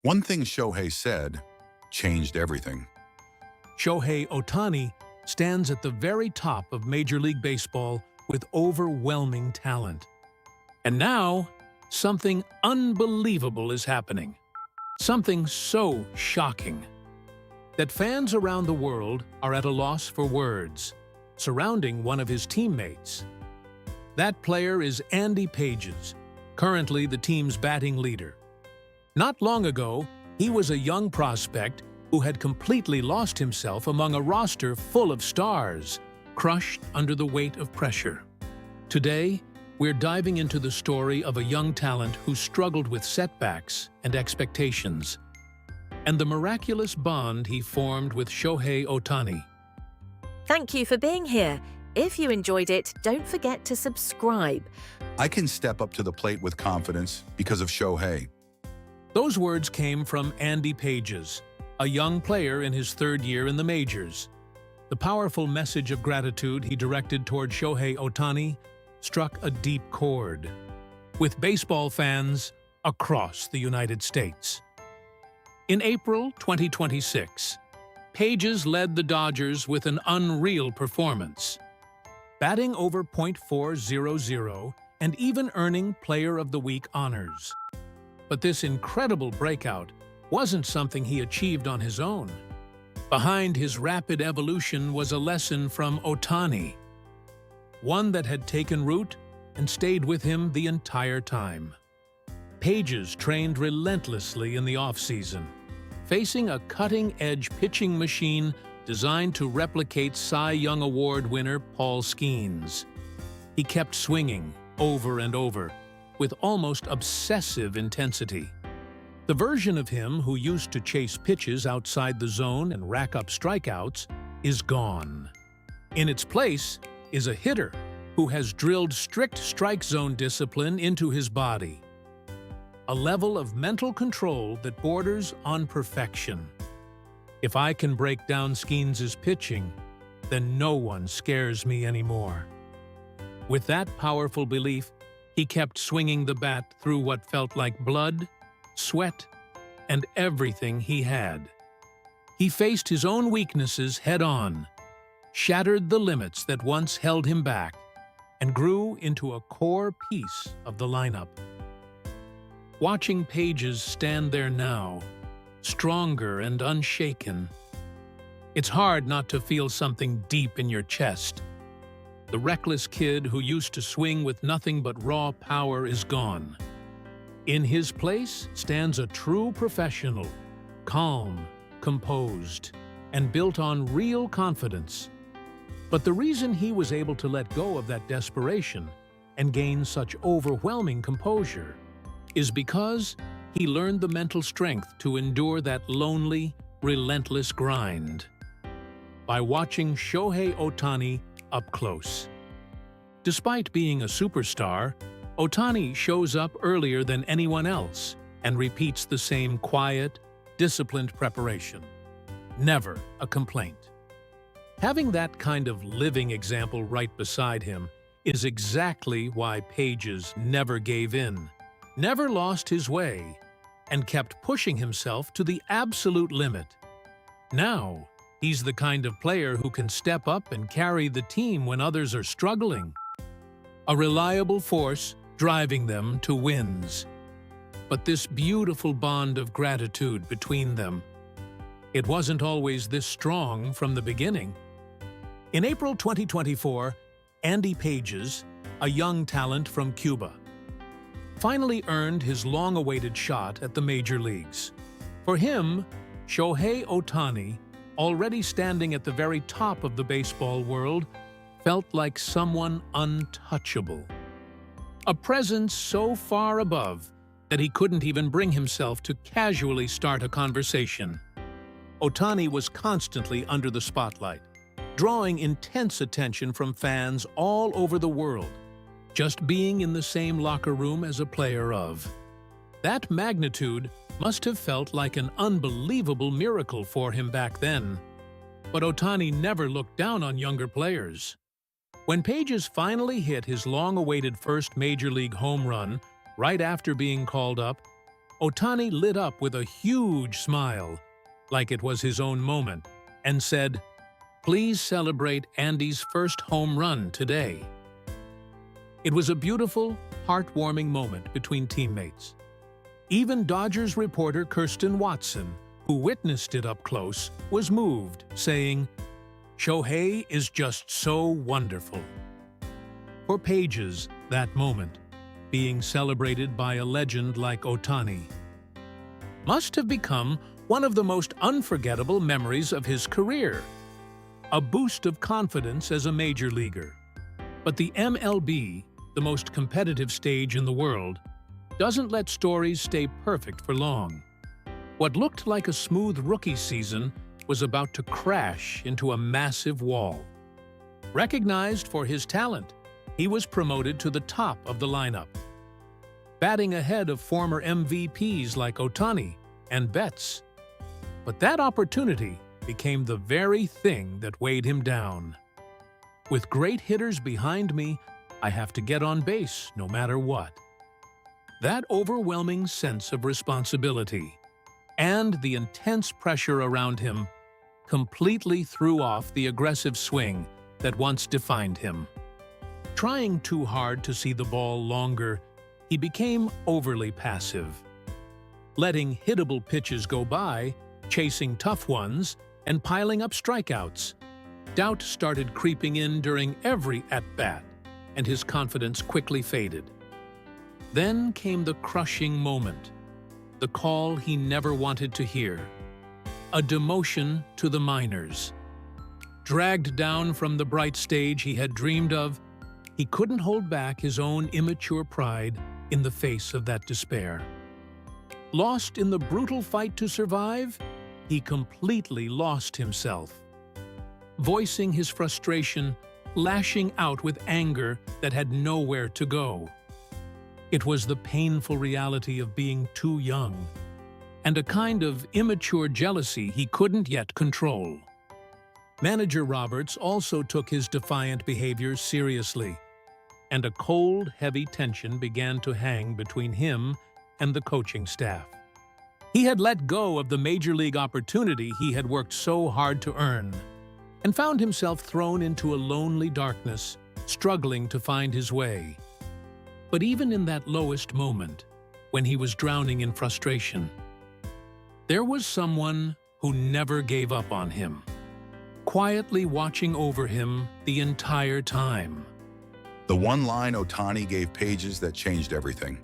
One thing Shohei said changed everything. Shohei Ohtani stands at the very top of Major League Baseball with overwhelming talent. And now, something unbelievable is happening. Something so shocking that fans around the world are at a loss for words, surrounding one of his teammates. That player is Andy Pages, currently the team's batting leader. Not long ago, he was a young prospect who had completely lost himself among a roster full of stars, crushed under the weight of pressure. Today, we're diving into the story of a young talent who struggled with setbacks and expectations, and the miraculous bond he formed with Shohei Ohtani. Thank you for being here. If you enjoyed it, don't forget to subscribe. I can step up to the plate with confidence because of Shohei. Those words came from Andy Pages, a young player in his third year in the majors. The powerful message of gratitude he directed toward Shohei Ohtani struck a deep chord with baseball fans across the United States. In April 2026, Pages led the Dodgers with an unreal performance, batting over .400 and even earning Player of the Week honors. But this incredible breakout wasn't something he achieved on his own. Behind his rapid evolution was a lesson from Ohtani, one that had taken root and stayed with him the entire time. Pages trained relentlessly in the offseason, facing a cutting-edge pitching machine designed to replicate Cy Young Award winner Paul Skeens. He kept swinging over and over, with almost obsessive intensity. The version of him who used to chase pitches outside the zone and rack up strikeouts is gone. In its place is a hitter who has drilled strict strike zone discipline into his body, a level of mental control that borders on perfection. If I can break down Skeens' pitching, then no one scares me anymore. With that powerful belief, he kept swinging the bat through what felt like blood, sweat, and everything he had. He faced his own weaknesses head-on, shattered the limits that once held him back, and grew into a core piece of the lineup. Watching Pages stand there now, stronger and unshaken, it's hard not to feel something deep in your chest. The reckless kid who used to swing with nothing but raw power is gone. In his place stands a true professional, calm, composed, and built on real confidence. But the reason he was able to let go of that desperation and gain such overwhelming composure is because he learned the mental strength to endure that lonely, relentless grind by watching Shohei Ohtani up close. Despite being a superstar, Ohtani shows up earlier than anyone else and repeats the same quiet, disciplined preparation. Never a complaint. Having that kind of living example right beside him is exactly why Pages never gave in, never lost his way, and kept pushing himself to the absolute limit. Now, he's the kind of player who can step up and carry the team when others are struggling. A reliable force driving them to wins. But this beautiful bond of gratitude between them, it wasn't always this strong from the beginning. In April 2024, Andy Pages, a young talent from Cuba, finally earned his long-awaited shot at the major leagues. For him, Shohei Ohtani, already standing at the very top of the baseball world, felt like someone untouchable. A presence so far above that he couldn't even bring himself to casually start a conversation. Ohtani was constantly under the spotlight, drawing intense attention from fans all over the world, just being in the same locker room as a player of. That magnitude must have felt like an unbelievable miracle for him back then. But Ohtani never looked down on younger players. When Pages finally hit his long-awaited first Major League home run right after being called up, Ohtani lit up with a huge smile, like it was his own moment, and said, "Please celebrate Andy's first home run today." It was a beautiful, heartwarming moment between teammates. Even Dodgers reporter Kirsten Watson, who witnessed it up close, was moved, saying, "Shohei is just so wonderful." For pages, that moment, being celebrated by a legend like Ohtani, must have become one of the most unforgettable memories of his career. A boost of confidence as a major leaguer. But the MLB, the most competitive stage in the world, doesn't let stories stay perfect for long. What looked like a smooth rookie season was about to crash into a massive wall. Recognized for his talent, he was promoted to the top of the lineup, batting ahead of former MVPs like Ohtani and Betts. But that opportunity became the very thing that weighed him down. With great hitters behind me, I have to get on base no matter what. That overwhelming sense of responsibility and the intense pressure around him completely threw off the aggressive swing that once defined him. Trying too hard to see the ball longer, he became overly passive. Letting hittable pitches go by, chasing tough ones, and piling up strikeouts. Doubt started creeping in during every at-bat, and his confidence quickly faded. Then came the crushing moment, the call he never wanted to hear. A demotion to the minors. Dragged down from the bright stage he had dreamed of, he couldn't hold back his own immature pride in the face of that despair. Lost in the brutal fight to survive, he completely lost himself. Voicing his frustration, lashing out with anger that had nowhere to go. It was the painful reality of being too young, and a kind of immature jealousy he couldn't yet control. Manager Roberts also took his defiant behavior seriously, and a cold, heavy tension began to hang between him and the coaching staff. He had let go of the major league opportunity he had worked so hard to earn, and found himself thrown into a lonely darkness, struggling to find his way. But even in that lowest moment, when he was drowning in frustration, there was someone who never gave up on him, quietly watching over him the entire time. The one line Ohtani gave pages that changed everything.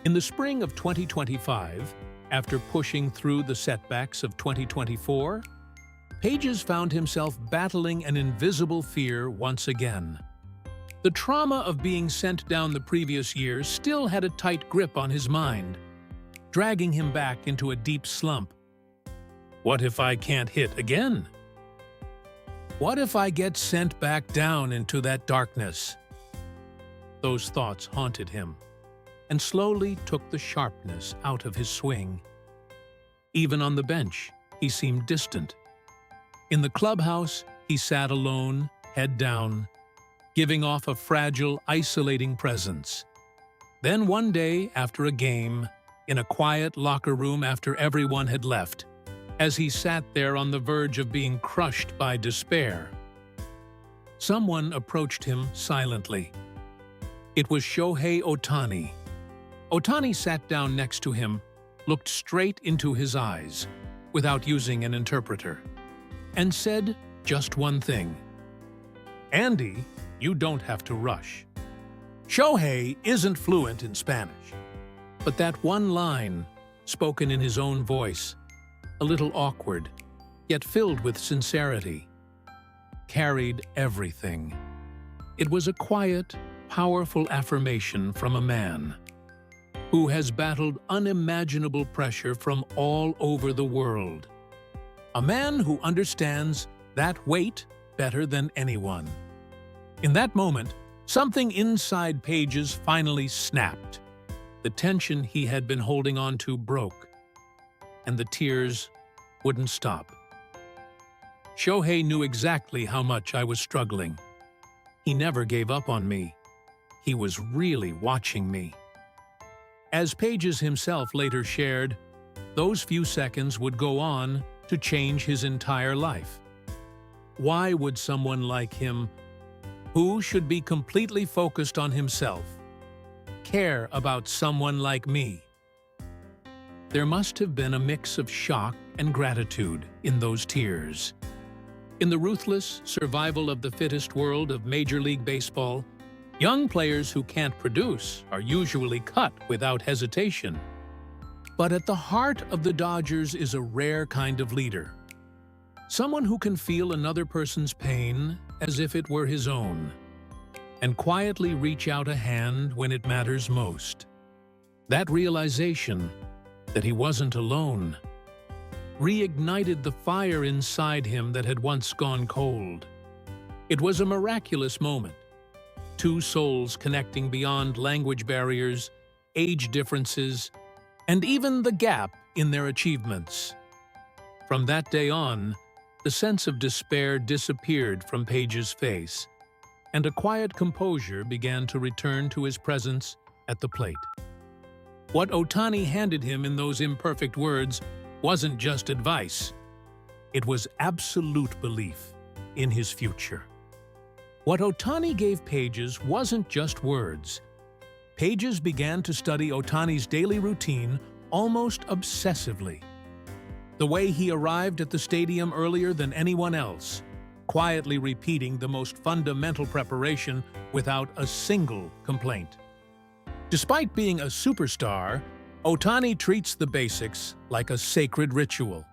In the spring of 2025, after pushing through the setbacks of 2024, Pages found himself battling an invisible fear once again. The trauma of being sent down the previous year still had a tight grip on his mind, dragging him back into a deep slump. What if I can't hit again? What if I get sent back down into that darkness? Those thoughts haunted him, and slowly took the sharpness out of his swing. Even on the bench, he seemed distant. In the clubhouse, he sat alone, head down, giving off a fragile, isolating presence. Then one day, after a game, in a quiet locker room after everyone had left, as he sat there on the verge of being crushed by despair, someone approached him silently. It was Shohei Ohtani. Ohtani sat down next to him, looked straight into his eyes, without using an interpreter, and said just one thing. "Andy, you don't have to rush." Shohei isn't fluent in Spanish, but that one line, spoken in his own voice, a little awkward, yet filled with sincerity, carried everything. It was a quiet, powerful affirmation from a man who has battled unimaginable pressure from all over the world. A man who understands that weight better than anyone. In that moment, something inside Pages finally snapped. The tension he had been holding on to broke, and the tears wouldn't stop. Shohei knew exactly how much I was struggling. He never gave up on me. He was really watching me. As Pages himself later shared, those few seconds would go on to change his entire life. Why would someone like him, who should be completely focused on himself, care about someone like me? There must have been a mix of shock and gratitude in those tears. In the ruthless survival of the fittest world of Major League Baseball, young players who can't produce are usually cut without hesitation. But at the heart of the Dodgers is a rare kind of leader. Someone who can feel another person's pain as if it were his own, and quietly reach out a hand when it matters most. That realization that he wasn't alone reignited the fire inside him that had once gone cold. It was a miraculous moment. Two souls connecting beyond language barriers, age differences, and even the gap in their achievements. From that day on, the sense of despair disappeared from Page's face, and a quiet composure began to return to his presence at the plate. What Ohtani handed him in those imperfect words wasn't just advice. It was absolute belief in his future. What Ohtani gave Pages wasn't just words. Pages began to study Ohtani's daily routine almost obsessively. The way he arrived at the stadium earlier than anyone else, quietly repeating the most fundamental preparation without a single complaint. Despite being a superstar, Ohtani treats the basics like a sacred ritual.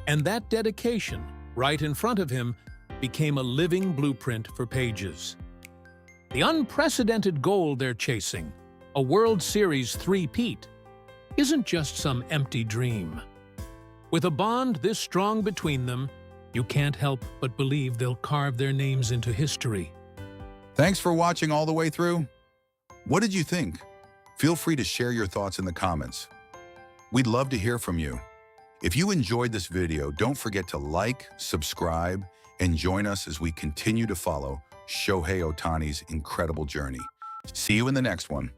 And that dedication, right in front of him, became a living blueprint for Pages. The unprecedented goal they're chasing, a World Series three-peat, isn't just some empty dream. With a bond this strong between them, you can't help but believe they'll carve their names into history. Thanks for watching all the way through. What did you think? Feel free to share your thoughts in the comments. We'd love to hear from you. If you enjoyed this video, don't forget to like, subscribe, and join us as we continue to follow Shohei Ohtani's incredible journey. See you in the next one.